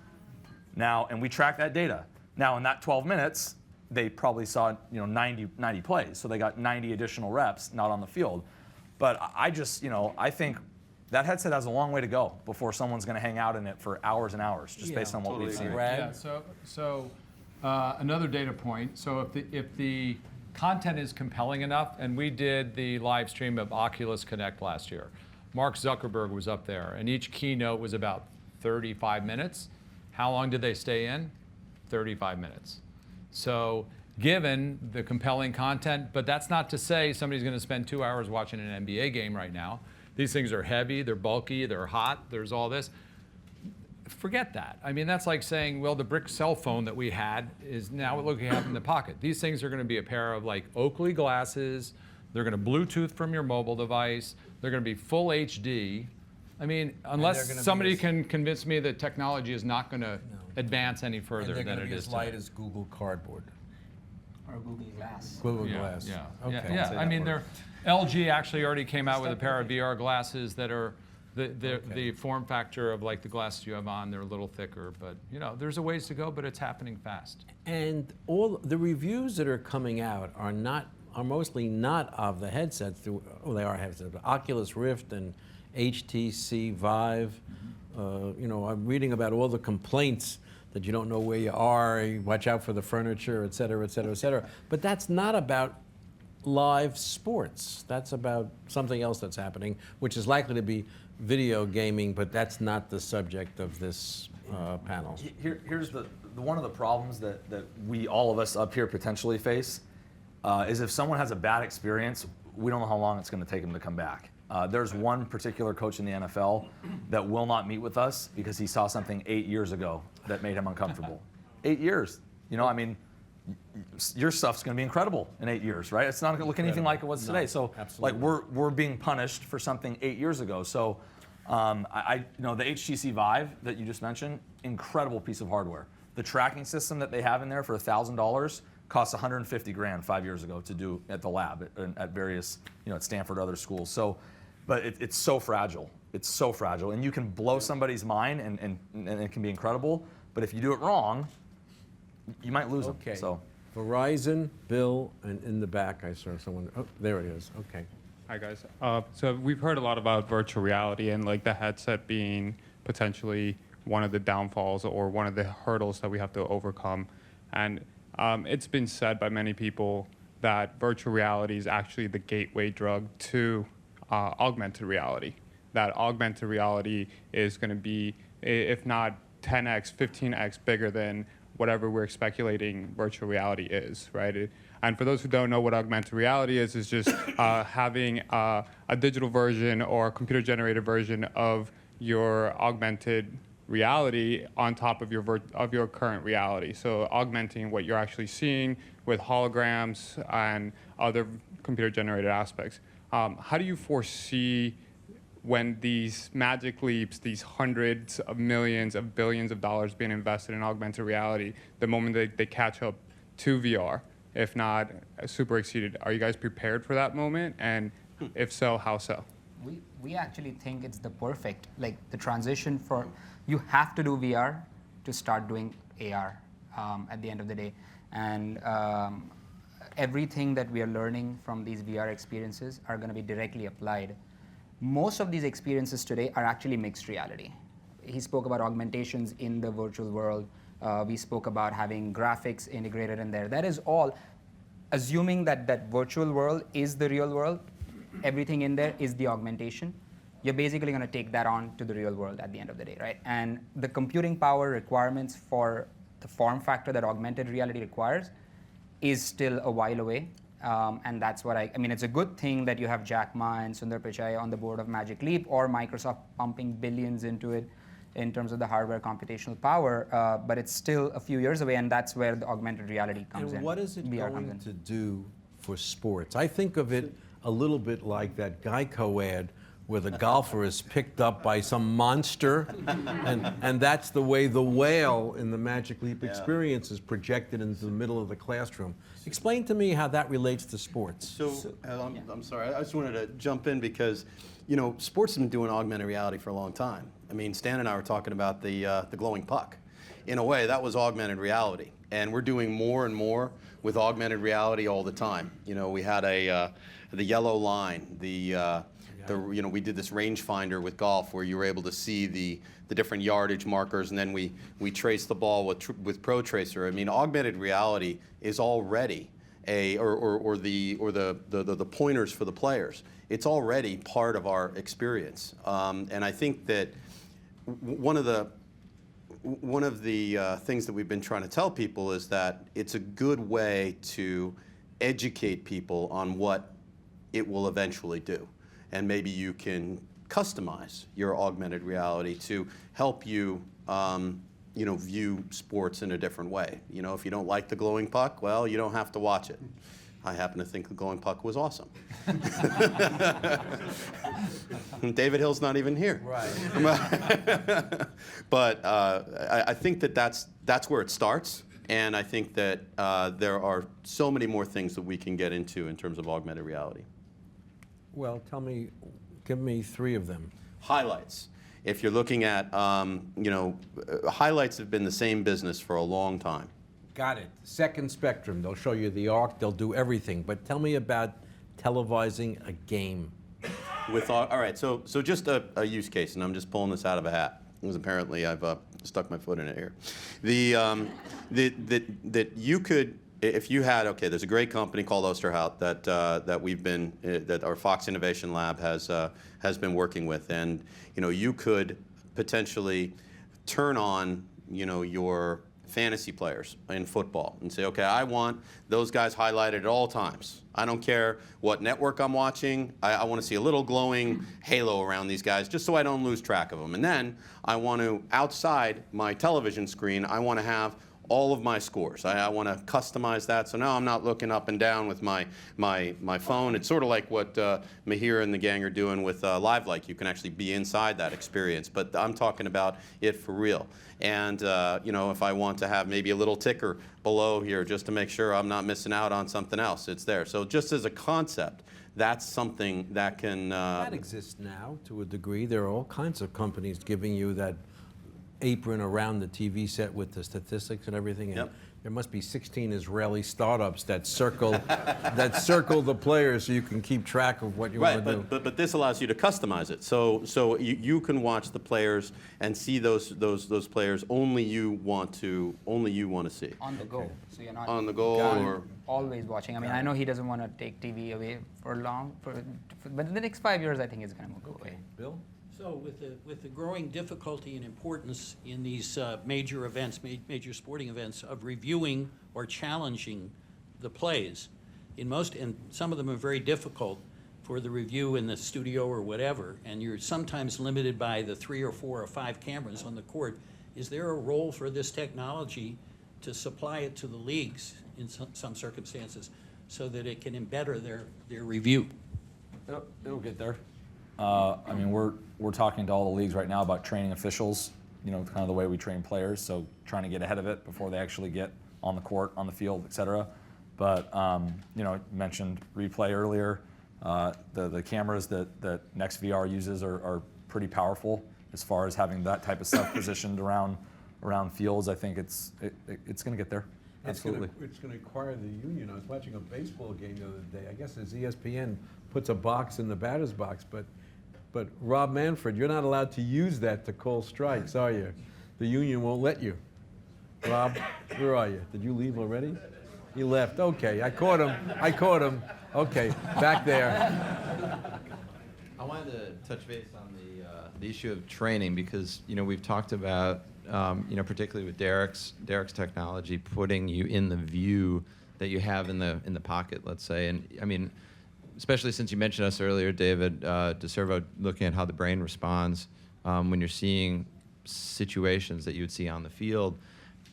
Now, and we track that data. Now, in that 12 minutes, they probably saw, you know, 90 plays. So they got 90 additional reps, not on the field. But I just, you know, I think that headset has a long way to go before someone's going to hang out in it for hours and hours, just based on what we've seen. Yeah, so another data point. So if the content is compelling enough, and we did the live stream of Oculus Connect last year. Mark Zuckerberg was up there, and each keynote was about 35 minutes. How long did they stay in? 35 minutes. So given the compelling content, but that's not to say somebody's going to spend 2 hours watching an NBA game right now. These things are heavy, they're bulky, they're hot, there's all this. Forget that. I mean, that's like saying, well, the brick cell phone that we had is now what you have in the pocket. These things are going to be a pair of like Oakley glasses. They're going to Bluetooth from your mobile device. They're going to be full HD. I mean, unless somebody can convince me that technology is not going to advance any further than it is today. And they're going to be as light as Google Cardboard. Or Google Glass. Google Glass. Yeah. Okay. Yeah. I mean, LG actually already came out with a pair of VR glasses that are the form factor of like the glasses you have on. They're a little thicker, but you know, there's a ways to go, but it's happening fast. And all the reviews that are coming out are not are mostly not of the headsets. They are headsets. Oculus Rift and HTC Vive. I'm reading about all the complaints that you don't know where you are, you watch out for the furniture, et cetera, et cetera, et cetera. But that's not about live sports. That's about something else that's happening, which is likely to be video gaming, but that's not the subject of this panel. Here's one of the problems that we, all of us up here, potentially face, is if someone has a bad experience, we don't know how long it's going to take them to come back. There's one particular coach in the NFL that will not meet with us because he saw something 8 years ago that made him uncomfortable. 8 years. Your stuff's going to be incredible in 8 years, right? It's not going to look anything like it was today. So, absolutely. we're being punished for something 8 years ago. So, the HTC Vive that you just mentioned, incredible piece of hardware. The tracking system that they have in there for $1,000 cost $150,000 5 years ago to do at the lab at various, at Stanford or other schools. So, but it's so fragile. It's so fragile, and you can blow somebody's mind, and it can be incredible. But if you do it wrong, you might lose them. So, Verizon, Bill, and in the back I saw someone. Oh, there it is. Okay. Hi guys. So we've heard a lot about virtual reality and like the headset being potentially one of the downfalls or one of the hurdles that we have to overcome. And it's been said by many people that virtual reality is actually the gateway drug to augmented reality. That augmented reality is going to be, if not 10x, 15x bigger than whatever we're speculating virtual reality is, right? And for those who don't know what augmented reality is just having a digital version or a computer-generated version of your augmented reality on top of your current reality. So augmenting what you're actually seeing with holograms and other computer-generated aspects. How do you foresee when these magic leaps, these hundreds of millions of billions of dollars being invested in augmented reality, the moment they catch up to VR, if not super exceeded, are you guys prepared for that moment? And if so, how so? We actually think it's the perfect, like the transition for, you have to do VR to start doing AR at the end of the day. And everything that we are learning from these VR experiences are going to be directly applied. Most of these experiences today are actually mixed reality. He spoke about augmentations in the virtual world. We spoke about having graphics integrated in there. That is all, assuming that virtual world is the real world, everything in there is the augmentation. You're basically going to take that on to the real world at the end of the day, right? And the computing power requirements for the form factor that augmented reality requires is still a while away. And that's what I mean, it's a good thing that you have Jack Ma and Sundar Pichai on the board of Magic Leap, or Microsoft pumping billions into it in terms of the hardware computational power, but it's still a few years away, and that's where the augmented reality comes in. And what is it VR going to do for sports? I think of it a little bit like that Geico ad where the golfer is picked up by some monster, and that's the way the whale in the Magic Leap experience is projected into the middle of the classroom. Explain to me how that relates to sports. So I'm sorry, I just wanted to jump in because, sports has been doing augmented reality for a long time. I mean, Stan and I were talking about the glowing puck. In a way, that was augmented reality, and we're doing more and more with augmented reality all the time. We had the yellow line, we did this rangefinder with golf where you were able to see the different yardage markers, and then we traced the ball with Pro Tracer. I mean, augmented reality is already the pointers for the players. It's already part of our experience, and I think that one of the things that we've been trying to tell people is that it's a good way to educate people on what it will eventually do. And maybe you can customize your augmented reality to help you, view sports in a different way. If you don't like the glowing puck, well, you don't have to watch it. I happen to think the glowing puck was awesome. David Hill's not even here. Right. But I think that's where it starts. And I think that there are so many more things that we can get into in terms of augmented reality. Well, give me three of them. Highlights. If you're looking at, highlights have been the same business for a long time. got it. Second spectrum. They'll show you the arc. They'll do everything. But tell me about televising a game. All right, so just a use case, and I'm just pulling this out of a hat, because apparently I've stuck my foot in it here. That you could, if you had, okay, there's a great company called Osterhout that our Fox Innovation Lab has been working with, and you could potentially turn on your fantasy players in football and say, okay, I want those guys highlighted at all times. I don't care what network I'm watching. I want to see a little glowing halo around these guys just so I don't lose track of them. And then I want to, outside my television screen, I want to have all of my scores. I want to customize that, so now I'm not looking up and down with my phone. It's sort of like what Miheer and the gang are doing with LiveLike. You can actually be inside that experience, but I'm talking about it for real. And if I want to have maybe a little ticker below here just to make sure I'm not missing out on something else, it's there. So just as a concept, that's something that can... that exists now to a degree. There are all kinds of companies giving you that apron around the TV set with the statistics and everything. And Yep. there must be 16 Israeli startups that circle the players so you can keep track of what you want to do. But this allows you to customize it. So you can watch the players and see those players only you want to see. On the go. So you're not On the go or always watching. I mean, I know he doesn't want to take TV away for long, but in the next 5 years, I think it's going to go away. Bill? So with the growing difficulty and importance in these major events, major sporting events, of reviewing or challenging the plays, and some of them are very difficult for the review in the studio or whatever, and you're sometimes limited by the 3 or 4 or 5 cameras on the court. Is there a role for this technology to supply it to the leagues in some circumstances so that it can embetter their review? It'll get there. I mean, we're talking to all the leagues right now about training officials, kind of the way we train players, so trying to get ahead of it before they actually get on the court, on the field, et cetera. But, you mentioned replay earlier. The cameras that NextVR uses are pretty powerful as far as having that type of stuff positioned around fields. I think it's going to get there. Absolutely. It's going to require the union. I was watching a baseball game the other day. I guess as ESPN puts a box in the batter's box, but Rob Manfred, you're not allowed to use that to call strikes, are you? The union won't let you. Rob, where are you? Did you leave already? He left. Okay, I caught him. Okay, back there. I wanted to touch base on the issue of training because we've talked about particularly with Derek's technology, putting you in the view that you have in the pocket, let's say, and I mean, especially since you mentioned us earlier, David, DeServo, looking at how the brain responds when you're seeing situations that you would see on the field.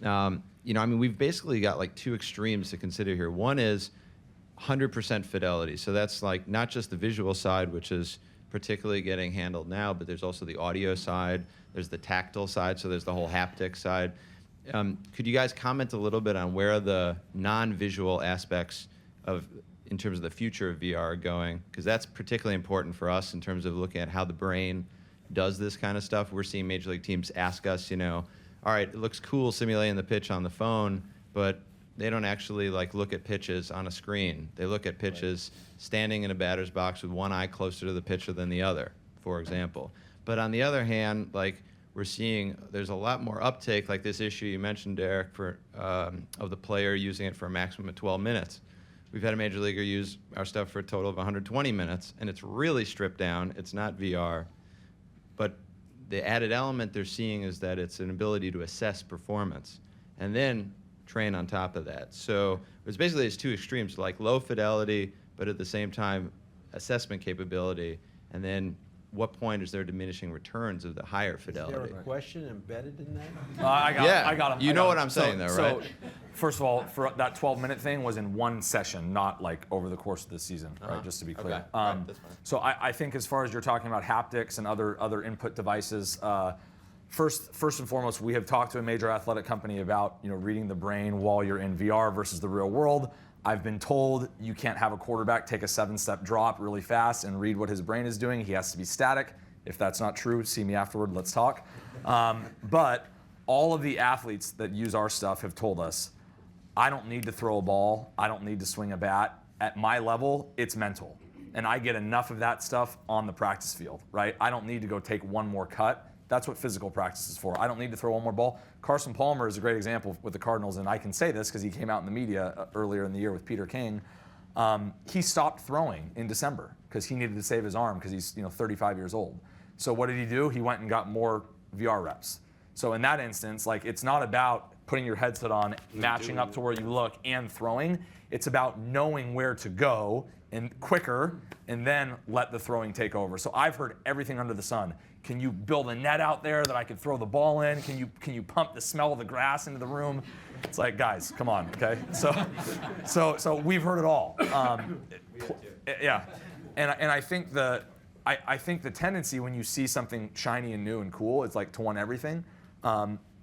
I mean, we've basically got like 2 extremes to consider here. One is 100% fidelity. So that's like not just the visual side, which is particularly getting handled now, but there's also the audio side, there's the tactile side, so there's the whole haptic side. Could you guys comment a little bit on where the non-visual aspects in terms of the future of VR are going? Because that's particularly important for us in terms of looking at how the brain does this kind of stuff. We're seeing major league teams ask us, all right, it looks cool simulating the pitch on the phone, but they don't actually look at pitches on a screen. They look at pitches standing in a batter's box with one eye closer to the pitcher than the other, for example. But on the other hand, we're seeing there's a lot more uptake, like this issue you mentioned, Derek, of the player using it for a maximum of 12 minutes. We've had a major leaguer use our stuff for a total of 120 minutes, and it's really stripped down. It's not VR. But the added element they're seeing is that it's an ability to assess performance and then train on top of that. So it's basically these 2 extremes, like low fidelity, but at the same time, assessment capability, and then what point is there diminishing returns of the higher fidelity? Is there a question embedded in that? I got him. You know what I'm saying, though, right? So, first of all, for that 12-minute thing was in one session, not like over the course of the season, right? Just to be clear. Okay. Right, that's fine. So I think as far as you're talking about haptics and other input devices, first and foremost, we have talked to a major athletic company about reading the brain while you're in VR versus the real world. I've been told you can't have a quarterback take a 7-step drop really fast and read what his brain is doing. He has to be static. If that's not true, see me afterward, let's talk. But all of the athletes that use our stuff have told us I don't need to throw a ball. I don't need to swing a bat. At my level, it's mental. And I get enough of that stuff on the practice field, right? I don't need to go take one more cut. That's what physical practice is for. I don't need to throw one more ball. Carson Palmer is a great example with the Cardinals, and I can say this because he came out in the media earlier in the year with Peter King. He stopped throwing in December because he needed to save his arm because he's 35 years old. So what did he do? He went and got more VR reps. So in that instance, like, it's not about putting your headset on, matching up to where you look and throwing. It's about knowing where to go and quicker, and then let the throwing take over. So I've heard everything under the sun. Can you build a net out there that I could throw the ball in? Can you pump the smell of the grass into the room? It's like, guys, come on, okay? So we've heard it all. Yeah, and I think I think the tendency when you see something shiny and new and cool, it's like to want everything.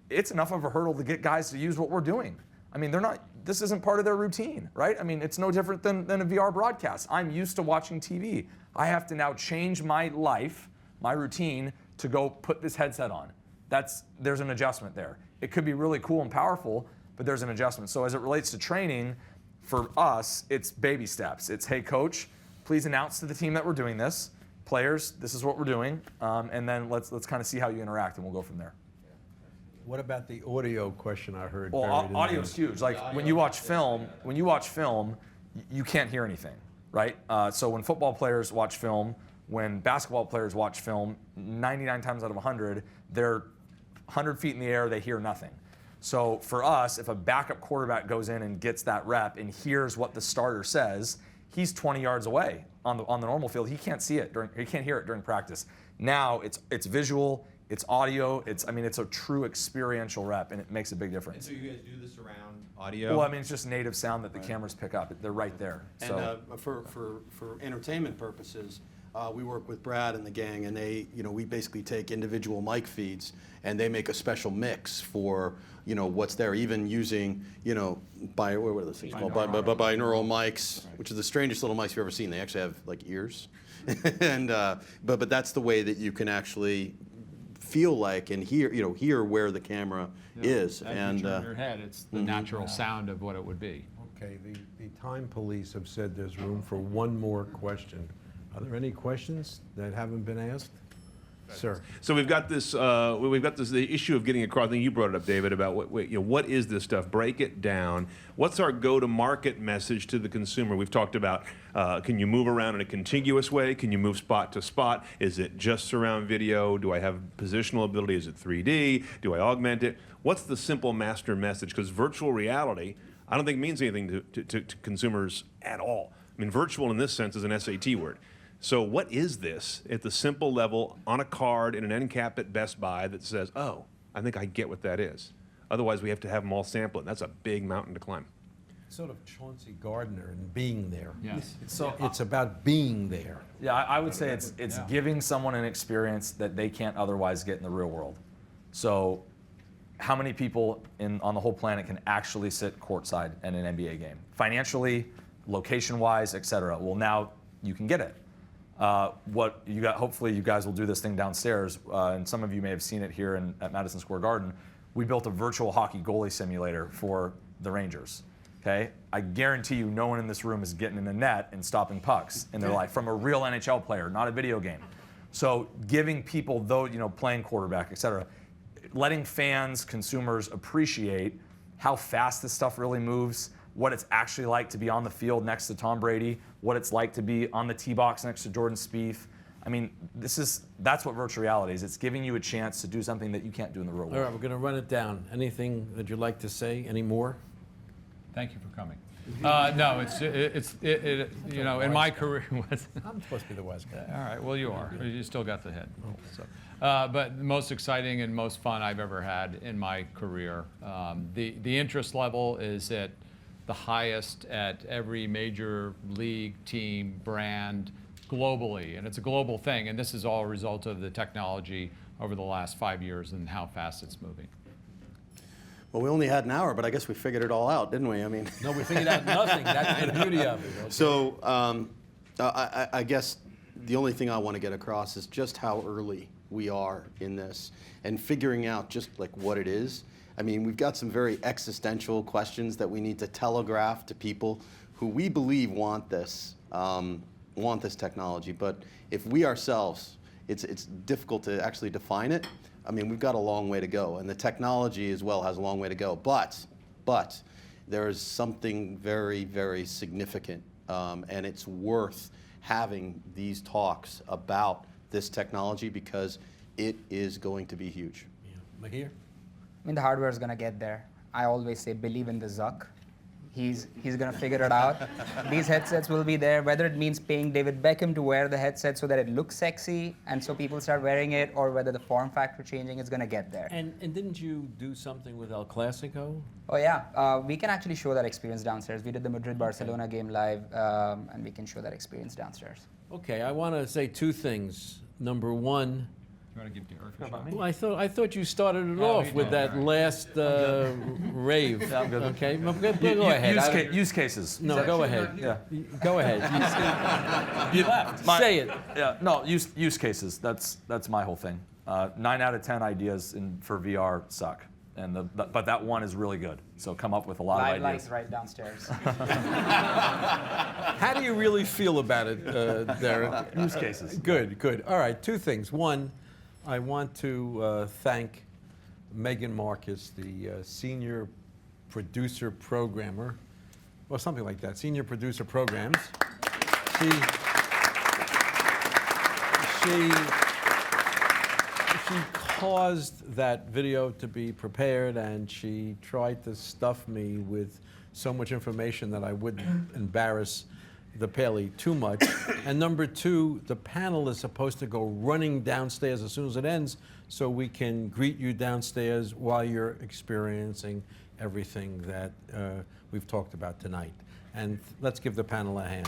It's enough of a hurdle to get guys to use what we're doing. I mean, this isn't part of their routine, right? I mean, it's no different than a VR broadcast. I'm used to watching TV. I have to now change my life, my routine, to go put this headset on. There's an adjustment there. It could be really cool and powerful, but there's an adjustment. So as it relates to training, for us, it's baby steps. It's, hey, coach, please announce to the team that we're doing this. Players, this is what we're doing, and then let's kind of see how you interact, and we'll go from there. What about the audio question I heard? Well, audio is huge. Like when you watch film, you can't hear anything, right? So when football players watch film, when basketball players watch film, 99 times out of 100, they're 100 feet in the air, they hear nothing. So for us, if a backup quarterback goes in and gets that rep and hears what the starter says, he's 20 yards away on the normal field. He can't see it he can't hear it during practice. Now it's visual. It's audio. It's a true experiential rep, and it makes a big difference. And so you guys do this around audio? Well, I mean, it's just native sound that the cameras pick up. They're right there. And for entertainment purposes, we work with Brad and the gang, and we basically take individual mic feeds, and they make a special mix for what's there. Even using what are those things called? Binaural mics, which are the strangest little mics you've ever seen. They actually have like ears, and but that's the way that you can actually feel like and hear where the camera is. As you turn your head, it's the natural sound of what it would be. Okay, the time police have said there's room for one more question. Are there any questions that haven't been asked? Sir. So we've got this. The issue of getting across. I think you brought it up, David, about what is this stuff? Break it down. What's our go-to-market message to the consumer? We've talked about. Can you move around in a contiguous way? Can you move spot to spot? Is it just surround video? Do I have positional ability? Is it 3D? Do I augment it? What's the simple master message? Because virtual reality, I don't think means anything to consumers at all. I mean, virtual in this sense is an SAT word. So what is this at the simple level on a card in an end cap at Best Buy that says, oh, I think I get what that is. Otherwise, we have to have them all sample it. That's a big mountain to climb. Sort of Chauncey Gardner and being there. Yes. It's about being there. Yeah, I would say it's giving someone an experience that they can't otherwise get in the real world. So how many people on the whole planet can actually sit courtside in an NBA game? Financially, location-wise, et cetera. Well, now you can get it. Hopefully you guys will do this thing downstairs, and some of you may have seen it here at Madison Square Garden. We built a virtual hockey goalie simulator for the Rangers. Okay, I guarantee you no one in this room is getting in the net and stopping pucks in their life from a real NHL player, not a video game. So giving people, playing quarterback, et cetera, letting fans, consumers appreciate how fast this stuff really moves, what it's actually like to be on the field next to Tom Brady, what it's like to be on the tee box next to Jordan Spieth. I mean, that's what virtual reality is. It's giving you a chance to do something that you can't do in the real world. All right, we're going to run it down. Anything that you'd like to say? Any more? Thank you for coming. No, in my career. I'm supposed to be the wise guy. All right, well, you are. You still got the head. So. But the most exciting and most fun I've ever had in my career. The interest level is at the highest at every major league, team, brand, globally. And it's a global thing. And this is all a result of the technology over the last 5 years and how fast it's moving. Well, we only had an hour, but I guess we figured it all out, didn't we? I mean, no, we figured out nothing. That's the beauty of it. Okay? So I guess the only thing I want to get across is just how early we are in this and figuring out just like what it is. I mean, we've got some very existential questions that we need to telegraph to people who we believe want this technology. But if we ourselves, it's difficult to actually define it. I mean, we've got a long way to go, and the technology as well has a long way to go. But there is something very, very significant, and it's worth having these talks about this technology because it is going to be huge. Miheer? I mean, the hardware is going to get there. I always say, believe in the Zuck. He's going to figure it out. These headsets will be there, whether it means paying David Beckham to wear the headset so that it looks sexy and so people start wearing it, or whether the form factor changing is going to get there. And didn't you do something with El Clasico? Oh, yeah. We can actually show that experience downstairs. We did the Madrid-Barcelona game live, and we can show that experience downstairs. Okay, I want to say two things. Number one, You want to give Derek a shot? well, I thought you started it off with that last rave. Yeah, I'm good. Okay, go ahead. Use cases. No, go ahead. Yeah. Go ahead. You Say it. Yeah, no, use cases. That's my whole thing. 9 out of 10 ideas for VR suck, but that one is really good. So come up with a lot of LiveLike ideas. right downstairs. How do you really feel about it, Derek? Use cases. Good. All right, two things. One, I want to thank Megan Marcus, the senior producer programmer, or something like that, senior producer programs. She caused that video to be prepared, and she tried to stuff me with so much information that I wouldn't embarrass the Paley too much. And number two, the panel is supposed to go running downstairs as soon as it ends so we can greet you downstairs while you're experiencing everything that we've talked about tonight. And let's give the panel a hand.